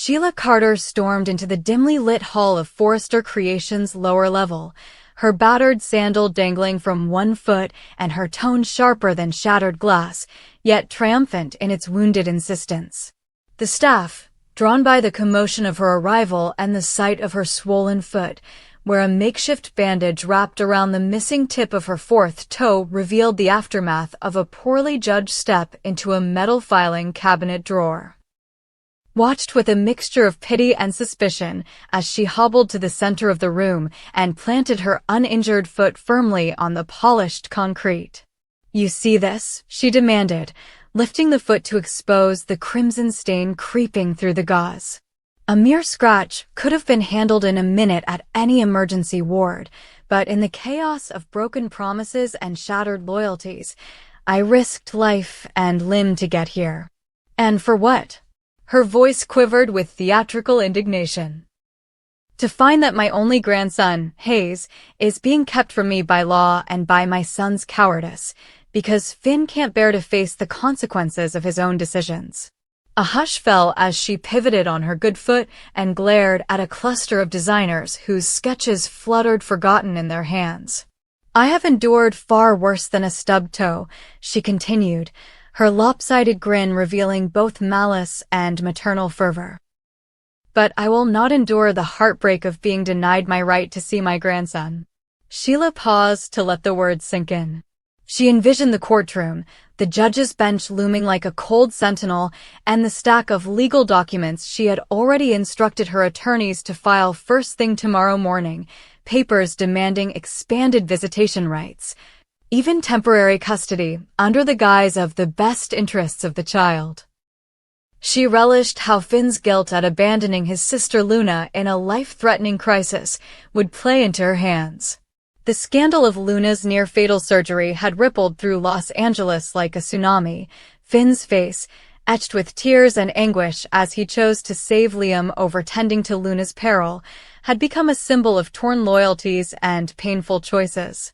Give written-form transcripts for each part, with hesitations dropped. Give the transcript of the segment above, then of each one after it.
Sheila Carter stormed into the dimly lit hall of Forrester Creations' lower level, her battered sandal dangling from one foot and her tone sharper than shattered glass, yet triumphant in its wounded insistence. The staff, drawn by the commotion of her arrival and the sight of her swollen foot, where a makeshift bandage wrapped around the missing tip of her fourth toe revealed the aftermath of a poorly judged step into a metal filing cabinet drawer, watched with a mixture of pity and suspicion as she hobbled to the center of the room and planted her uninjured foot firmly on the polished concrete. "You see this?" she demanded, lifting the foot to expose the crimson stain creeping through the gauze. A mere scratch could have been handled in a minute at any emergency ward, but in the chaos of broken promises and shattered loyalties, I risked life and limb to get here. And for what? Her voice quivered with theatrical indignation. To find that my only grandson, Hayes, is being kept from me by law and by my son's cowardice, because Finn can't bear to face the consequences of his own decisions. A hush fell as she pivoted on her good foot and glared at a cluster of designers whose sketches fluttered forgotten in their hands. "I have endured far worse than a stubbed toe," she continued, her lopsided grin revealing both malice and maternal fervor. "But I will not endure the heartbreak of being denied my right to see my grandson." Sheila paused to let the words sink in. She envisioned the courtroom, the judge's bench looming like a cold sentinel, and the stack of legal documents she had already instructed her attorneys to file first thing tomorrow morning, papers demanding expanded visitation rights, even temporary custody, under the guise of the best interests of the child. She relished how Finn's guilt at abandoning his sister Luna in a life-threatening crisis would play into her hands. The scandal of Luna's near-fatal surgery had rippled through Los Angeles like a tsunami. Finn's face, etched with tears and anguish as he chose to save Liam over tending to Luna's peril, had become a symbol of torn loyalties and painful choices.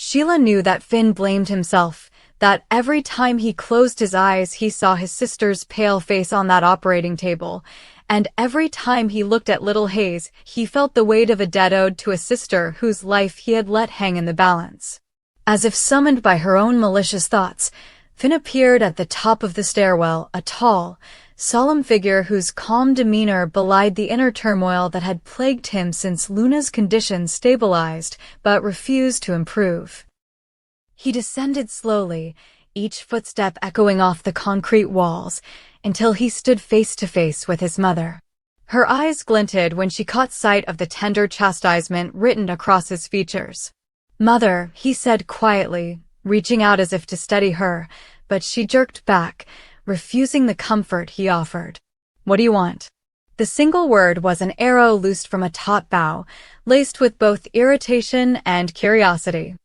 Sheila knew that Finn blamed himself, that every time he closed his eyes he saw his sister's pale face on that operating table, and every time he looked at little Hayes he felt the weight of a debt owed to a sister whose life he had let hang in the balance. As if summoned by her own malicious thoughts, Finn appeared at the top of the stairwell, a tall, solemn figure whose calm demeanor belied the inner turmoil that had plagued him since Luna's condition stabilized but refused to improve. He descended slowly, each footstep echoing off the concrete walls, until he stood face to face with his mother. Her eyes glinted when she caught sight of the tender chastisement written across his features. "Mother," he said quietly, reaching out as if to steady her, but she jerked back, refusing the comfort he offered. "What do you want?" The single word was an arrow loosed from a taut bow, laced with both irritation and curiosity.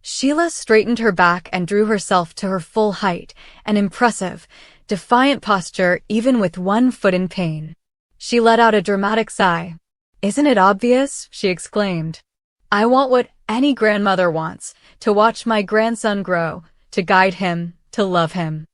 Sheila straightened her back and drew herself to her full height, an impressive, defiant posture even with one foot in pain. She let out a dramatic sigh. "Isn't it obvious?" she exclaimed. "I want what any grandmother wants, to watch my grandson grow, to guide him, to love him.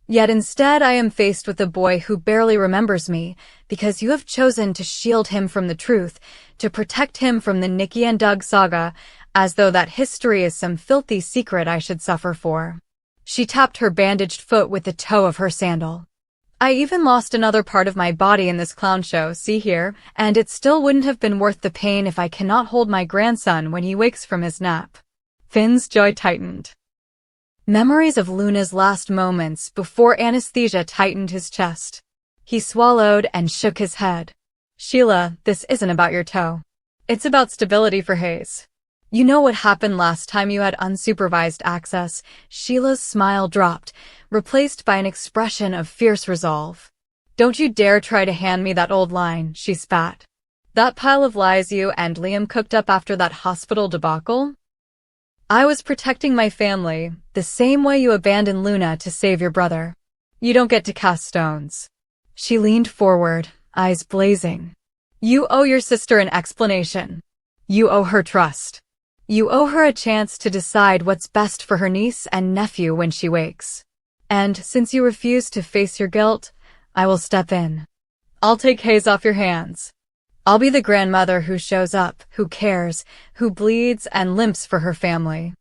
Yet instead I am faced with a boy who barely remembers me, because you have chosen to shield him from the truth, to protect him from the Nikki and Doug saga, as though that history is some filthy secret I should suffer for." She tapped her bandaged foot with the toe of her sandal. "I even lost another part of my body in this clown show, see here, and it still wouldn't have been worth the pain if I cannot hold my grandson when he wakes from his nap." Finn's jaw tightened. Memories of Luna's last moments before anesthesia tightened his chest. He swallowed and shook his head. "Sheila, this isn't about your toe. It's about stability for Hayes. You know what happened last time you had unsupervised access." Sheila's smile dropped, replaced by an expression of fierce resolve. "Don't you dare try to hand me that old line," she spat. "That pile of lies you and Liam cooked up after that hospital debacle? I was protecting my family, the same way you abandoned Luna to save your brother. You don't get to cast stones." She leaned forward, eyes blazing. "You owe your sister an explanation. You owe her trust. You owe her a chance to decide what's best for her niece and nephew when she wakes. And since you refuse to face your guilt, I will step in. I'll take Hayes off your hands. I'll be the grandmother who shows up, who cares, who bleeds and limps for her family.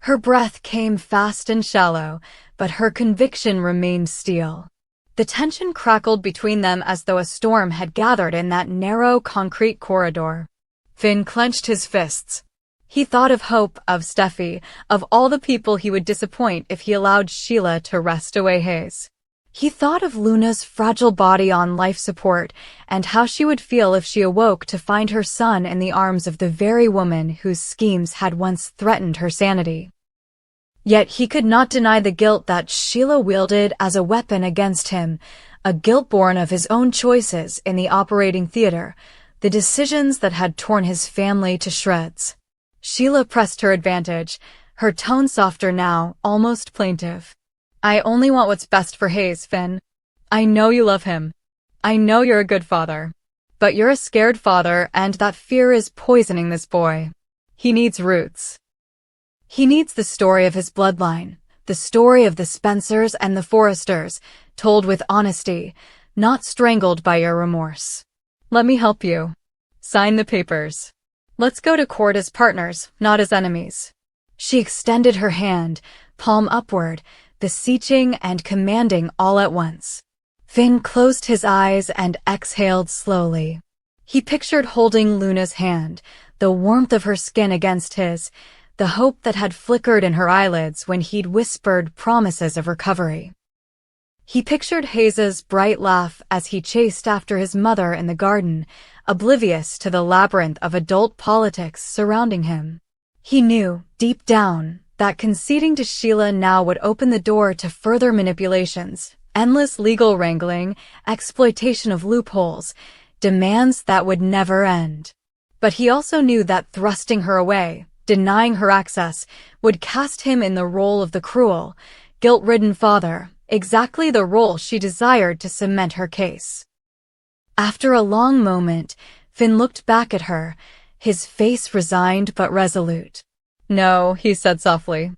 Her breath came fast and shallow, but her conviction remained steel. The tension crackled between them as though a storm had gathered in that narrow concrete corridor. Finn clenched his fists. He thought of Hope, of Steffy, of all the people he would disappoint if he allowed Sheila to wrest away Hayes. He thought of Luna's fragile body on life support and how she would feel if she awoke to find her son in the arms of the very woman whose schemes had once threatened her sanity. Yet he could not deny the guilt that Sheila wielded as a weapon against him, a guilt born of his own choices in the operating theater, the decisions that had torn his family to shreds. Sheila pressed her advantage, her tone softer now, almost plaintive. I only want what's best for Hayes, Finn. I know you love him. I know you're a good father. But you're a scared father, and that fear is poisoning this boy. He needs roots. He needs the story of his bloodline, the story of the Spencers and the Forresters, told with honesty, not strangled by your remorse. Let me help you. Sign the papers. Let's go to court as partners, not as enemies. She extended her hand, palm upward, beseeching and commanding all at once. Finn closed his eyes and exhaled slowly. He pictured holding Luna's hand, the warmth of her skin against his, the hope that had flickered in her eyelids when he'd whispered promises of recovery. He pictured Hayes's bright laugh as he chased after his mother in the garden, oblivious to the labyrinth of adult politics surrounding him. He knew, deep down, that conceding to Sheila now would open the door to further manipulations, endless legal wrangling, exploitation of loopholes, demands that would never end. But he also knew that thrusting her away, denying her access, would cast him in the role of the cruel, guilt-ridden father, exactly the role she desired to cement her case. After a long moment, Finn looked back at her, his face resigned but resolute. No, he said softly.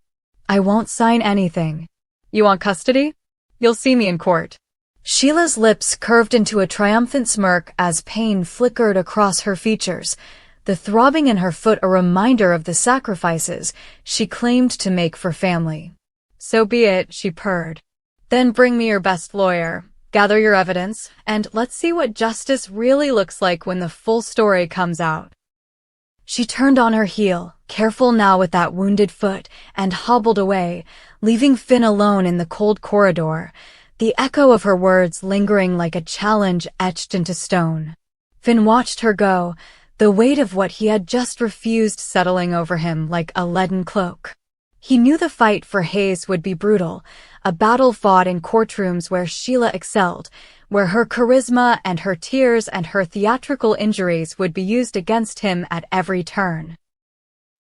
I won't sign anything. You want custody? You'll see me in court. Sheila's lips curved into a triumphant smirk as pain flickered across her features, the throbbing in her foot a reminder of the sacrifices she claimed to make for family. So be it, she purred. Then bring me your best lawyer, gather your evidence, and let's see what justice really looks like when the full story comes out. She turned on her heel, careful now with that wounded foot, and hobbled away, leaving Finn alone in the cold corridor, the echo of her words lingering like a challenge etched into stone. Finn watched her go, the weight of what he had just refused settling over him like a leaden cloak. He knew the fight for Hayes would be brutal, a battle fought in courtrooms where Sheila excelled, where her charisma and her tears and her theatrical injuries would be used against him at every turn.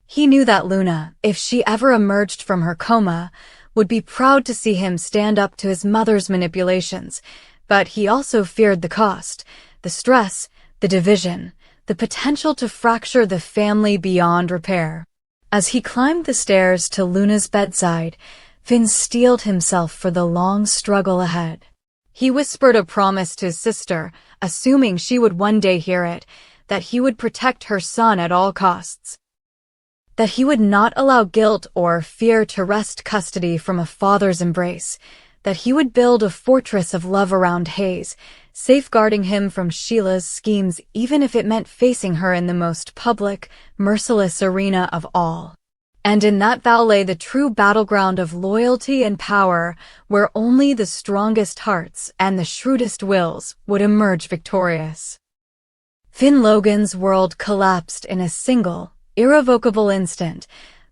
He knew that Luna, if she ever emerged from her coma, would be proud to see him stand up to his mother's manipulations, but he also feared the cost, the stress, the division, the potential to fracture the family beyond repair. As he climbed the stairs to Luna's bedside, Finn steeled himself for the long struggle ahead. He whispered a promise to his sister, assuming she would one day hear it, that he would protect her son at all costs. That he would not allow guilt or fear to wrest custody from a father's embrace, that he would build a fortress of love around Hayes, safeguarding him from Sheila's schemes even if it meant facing her in the most public, merciless arena of all. And in that vow lay the true battleground of loyalty and power, where only the strongest hearts and the shrewdest wills would emerge victorious. Finn Logan's world collapsed in a single, irrevocable instant,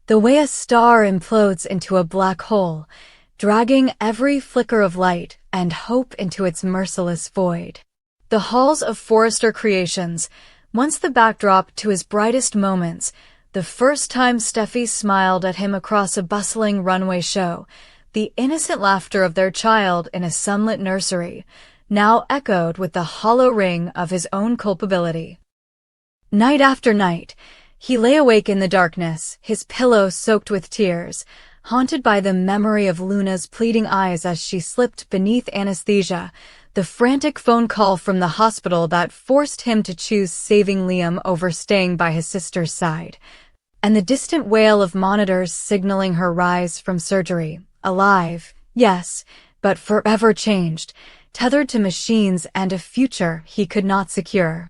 the way a star implodes into a black hole, dragging every flicker of light and hope into its merciless void. The halls of Forrester Creations, once the backdrop to his brightest moments, the first time Steffy smiled at him across a bustling runway show, the innocent laughter of their child in a sunlit nursery, now echoed with the hollow ring of his own culpability. Night after night, he lay awake in the darkness, his pillow soaked with tears, haunted by the memory of Luna's pleading eyes as she slipped beneath anesthesia, the frantic phone call from the hospital that forced him to choose saving Liam over staying by his sister's side, and the distant wail of monitors signaling her rise from surgery. Alive, yes, but forever changed, tethered to machines and a future he could not secure.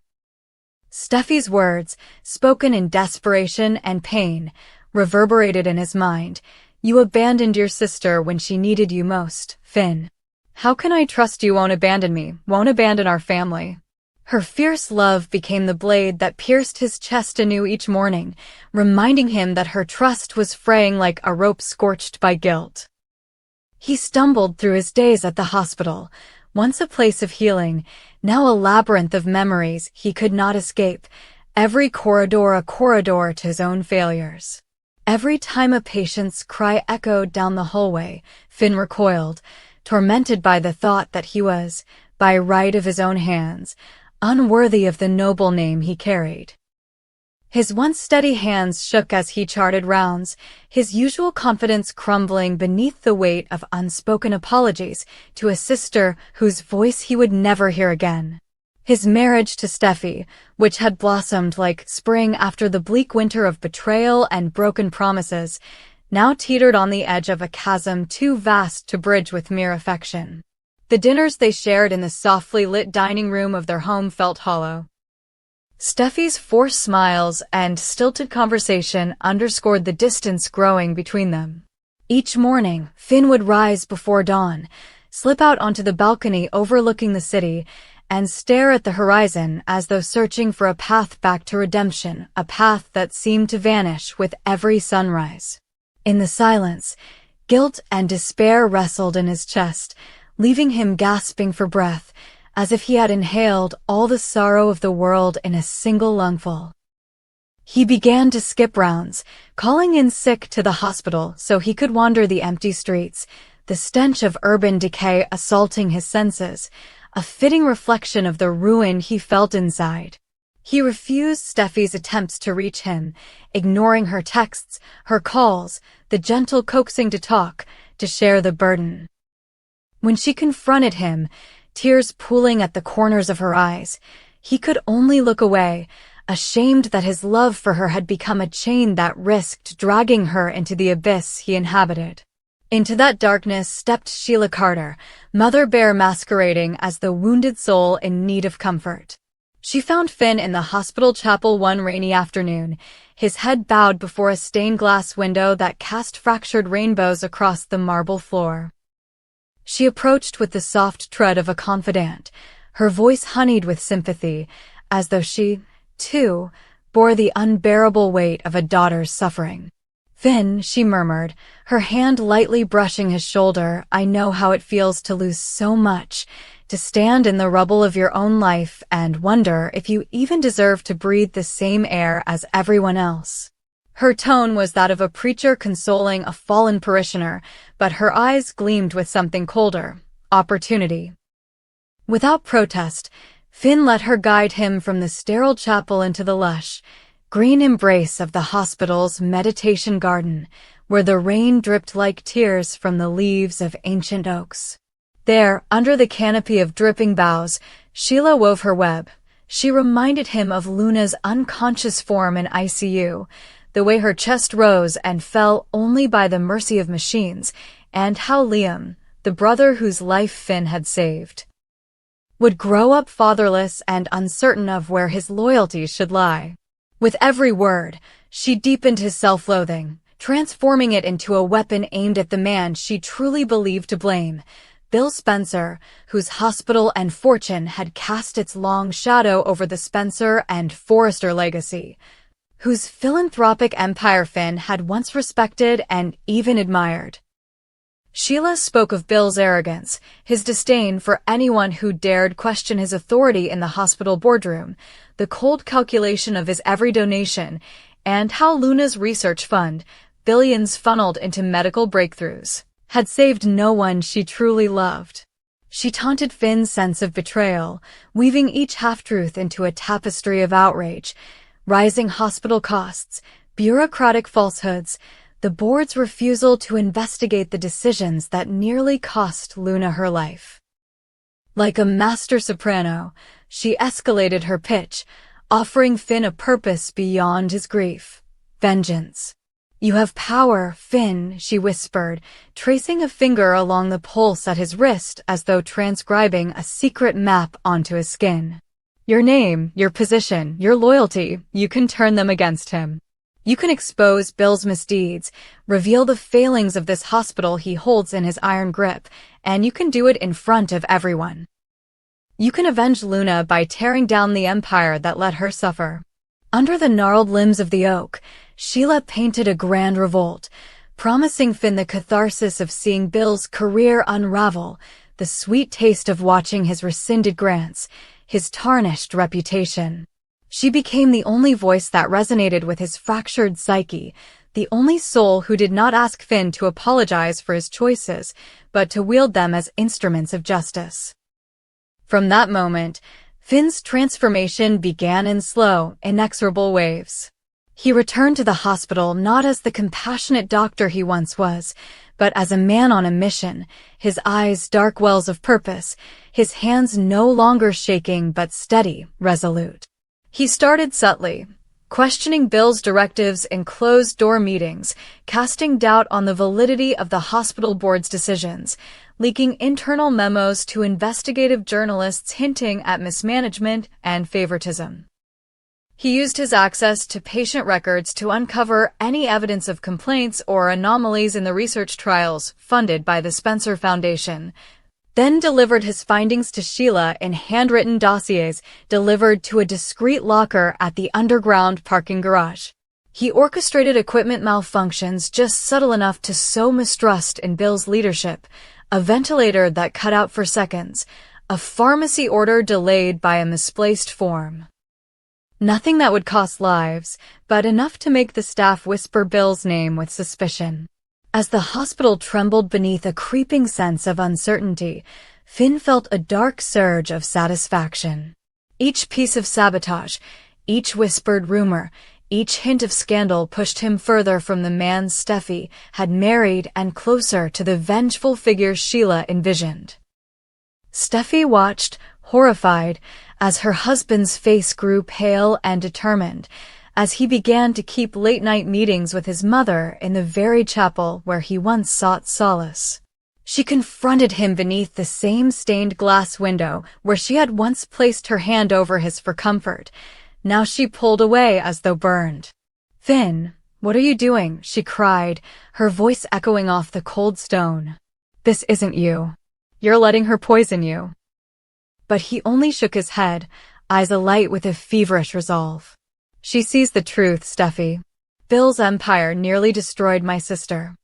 Steffy's words, spoken in desperation and pain, reverberated in his mind. You abandoned your sister when she needed you most, Finn. How can I trust you won't abandon me, won't abandon our family? Her fierce love became the blade that pierced his chest anew each morning, reminding him that her trust was fraying like a rope scorched by guilt. He stumbled through his days at the hospital, once a place of healing, now a labyrinth of memories he could not escape, every corridor a corridor to his own failures. Every time a patient's cry echoed down the hallway, Finn recoiled, tormented by the thought that he was, by right of his own hands, unworthy of the noble name he carried. His once steady hands shook as he charted rounds, his usual confidence crumbling beneath the weight of unspoken apologies to a sister whose voice he would never hear again. His marriage to Steffy, which had blossomed like spring after the bleak winter of betrayal and broken promises, now teetered on the edge of a chasm too vast to bridge with mere affection. The dinners they shared in the softly lit dining room of their home felt hollow. Steffy's forced smiles and stilted conversation underscored the distance growing between them. Each morning, Finn would rise before dawn, slip out onto the balcony overlooking the city, and stare at the horizon as though searching for a path back to redemption, a path that seemed to vanish with every sunrise. In the silence, guilt and despair wrestled in his chest, leaving him gasping for breath, as if he had inhaled all the sorrow of the world in a single lungful. He began to skip rounds, calling in sick to the hospital so he could wander the empty streets, the stench of urban decay assaulting his senses, a fitting reflection of the ruin he felt inside. He refused Steffy's attempts to reach him, ignoring her texts, her calls, the gentle coaxing to talk, to share the burden. When she confronted him, tears pooling at the corners of her eyes, he could only look away, ashamed that his love for her had become a chain that risked dragging her into the abyss he inhabited. Into that darkness stepped Sheila Carter, mother bear masquerading as the wounded soul in need of comfort. She found Finn in the hospital chapel one rainy afternoon, his head bowed before a stained glass window that cast fractured rainbows across the marble floor. She approached with the soft tread of a confidant, her voice honeyed with sympathy, as though she, too, bore the unbearable weight of a daughter's suffering. Finn, she murmured, her hand lightly brushing his shoulder, I know how it feels to lose so much, to stand in the rubble of your own life and wonder if you even deserve to breathe the same air as everyone else. Her tone was that of a preacher consoling a fallen parishioner, but her eyes gleamed with something colder, opportunity. Without protest, Finn let her guide him from the sterile chapel into the lush, green embrace of the hospital's meditation garden, where the rain dripped like tears from the leaves of ancient oaks. There, under the canopy of dripping boughs, Sheila wove her web. She reminded him of Luna's unconscious form in ICU, the way her chest rose and fell only by the mercy of machines, and how Liam, the brother whose life Finn had saved, would grow up fatherless and uncertain of where his loyalties should lie. With every word, she deepened his self-loathing, transforming it into a weapon aimed at the man she truly believed to blame, Bill Spencer, whose hospital and fortune had cast its long shadow over the Spencer and Forrester legacy, whose philanthropic empire Finn had once respected and even admired. Sheila spoke of Bill's arrogance, his disdain for anyone who dared question his authority in the hospital boardroom, the cold calculation of his every donation, and how Luna's research fund, billions funneled into medical breakthroughs, had saved no one she truly loved. She taunted Finn's sense of betrayal, weaving each half-truth into a tapestry of outrage, rising hospital costs, bureaucratic falsehoods, the board's refusal to investigate the decisions that nearly cost Luna her life. Like a master soprano, she escalated her pitch, offering Finn a purpose beyond his grief. Vengeance. You have power, Finn, she whispered, tracing a finger along the pulse at his wrist as though transcribing a secret map onto his skin. Your name, your position, your loyalty, you can turn them against him. You can expose Bill's misdeeds, reveal the failings of this hospital he holds in his iron grip, and you can do it in front of everyone. You can avenge Luna by tearing down the empire that let her suffer. Under the gnarled limbs of the oak, Sheila painted a grand revolt, promising Finn the catharsis of seeing Bill's career unravel, the sweet taste of watching his rescinded grants, his tarnished reputation. She became the only voice that resonated with his fractured psyche, the only soul who did not ask Finn to apologize for his choices, but to wield them as instruments of justice. From that moment, Finn's transformation began in slow, inexorable waves. He returned to the hospital not as the compassionate doctor he once was, but as a man on a mission, his eyes dark wells of purpose, his hands no longer shaking but steady, resolute. He started subtly, questioning Bill's directives in closed-door meetings, casting doubt on the validity of the hospital board's decisions, leaking internal memos to investigative journalists hinting at mismanagement and favoritism. He used his access to patient records to uncover any evidence of complaints or anomalies in the research trials funded by the Spencer Foundation, then delivered his findings to Sheila in handwritten dossiers delivered to a discreet locker at the underground parking garage. He orchestrated equipment malfunctions just subtle enough to sow mistrust in Bill's leadership, a ventilator that cut out for seconds, a pharmacy order delayed by a misplaced form. Nothing that would cost lives, but enough to make the staff whisper Bill's name with suspicion. As the hospital trembled beneath a creeping sense of uncertainty, Finn felt a dark surge of satisfaction. Each piece of sabotage, each whispered rumor, each hint of scandal pushed him further from the man Steffy had married and closer to the vengeful figure Sheila envisioned. Steffy watched, horrified, as her husband's face grew pale and determined, as he began to keep late-night meetings with his mother in the very chapel where he once sought solace. She confronted him beneath the same stained glass window where she had once placed her hand over his for comfort. Now she pulled away as though burned. "Finn, what are you doing?" she cried, her voice echoing off the cold stone. "This isn't you. You're letting her poison you." But he only shook his head, eyes alight with a feverish resolve. "She sees the truth, Steffy. Bill's empire nearly destroyed my sister.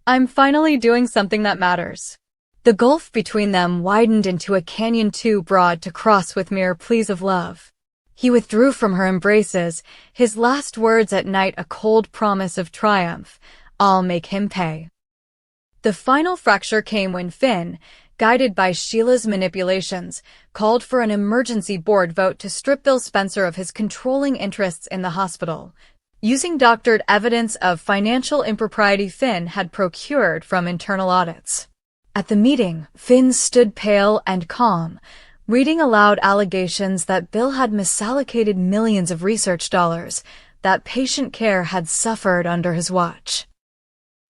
I'm finally doing something that matters." The gulf between them widened into a canyon too broad to cross with mere pleas of love. He withdrew from her embraces, his last words at night a cold promise of triumph. "I'll make him pay." The final fracture came when Finn, guided by Sheila's manipulations, called for an emergency board vote to strip Bill Spencer of his controlling interests in the hospital, using doctored evidence of financial impropriety Finn had procured from internal audits. At the meeting, Finn stood pale and calm, reading aloud allegations that Bill had misallocated millions of research dollars, that patient care had suffered under his watch.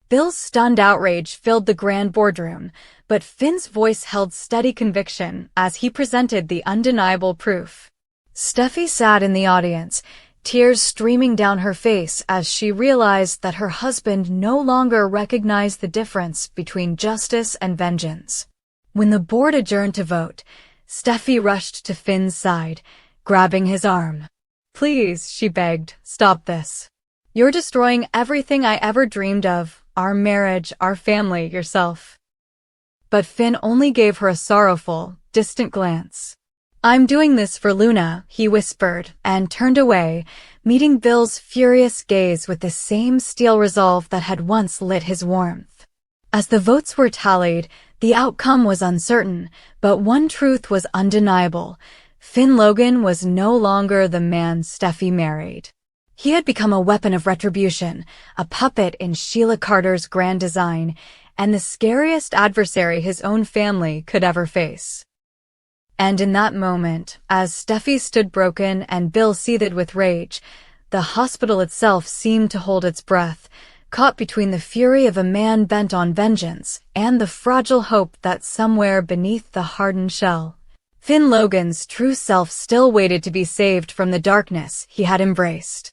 Bill's stunned outrage filled the grand boardroom, but Finn's voice held steady conviction as he presented the undeniable proof. Steffy sat in the audience, tears streaming down her face as she realized that her husband no longer recognized the difference between justice and vengeance. When the board adjourned to vote, Steffy rushed to Finn's side, grabbing his arm. "Please," she begged, "stop this. You're destroying everything I ever dreamed of, our marriage, our family, yourself." But Finn only gave her a sorrowful, distant glance. "I'm doing this for Luna," he whispered, and turned away, meeting Bill's furious gaze with the same steel resolve that had once lit his warmth. As the votes were tallied, the outcome was uncertain, but one truth was undeniable. Finn Logan was no longer the man Steffy married. He had become a weapon of retribution, a puppet in Sheila Carter's grand design, and the scariest adversary his own family could ever face. And in that moment, as Steffi stood broken and Bill seethed with rage, the hospital itself seemed to hold its breath, caught between the fury of a man bent on vengeance and the fragile hope that somewhere beneath the hardened shell, Finn Logan's true self still waited to be saved from the darkness he had embraced.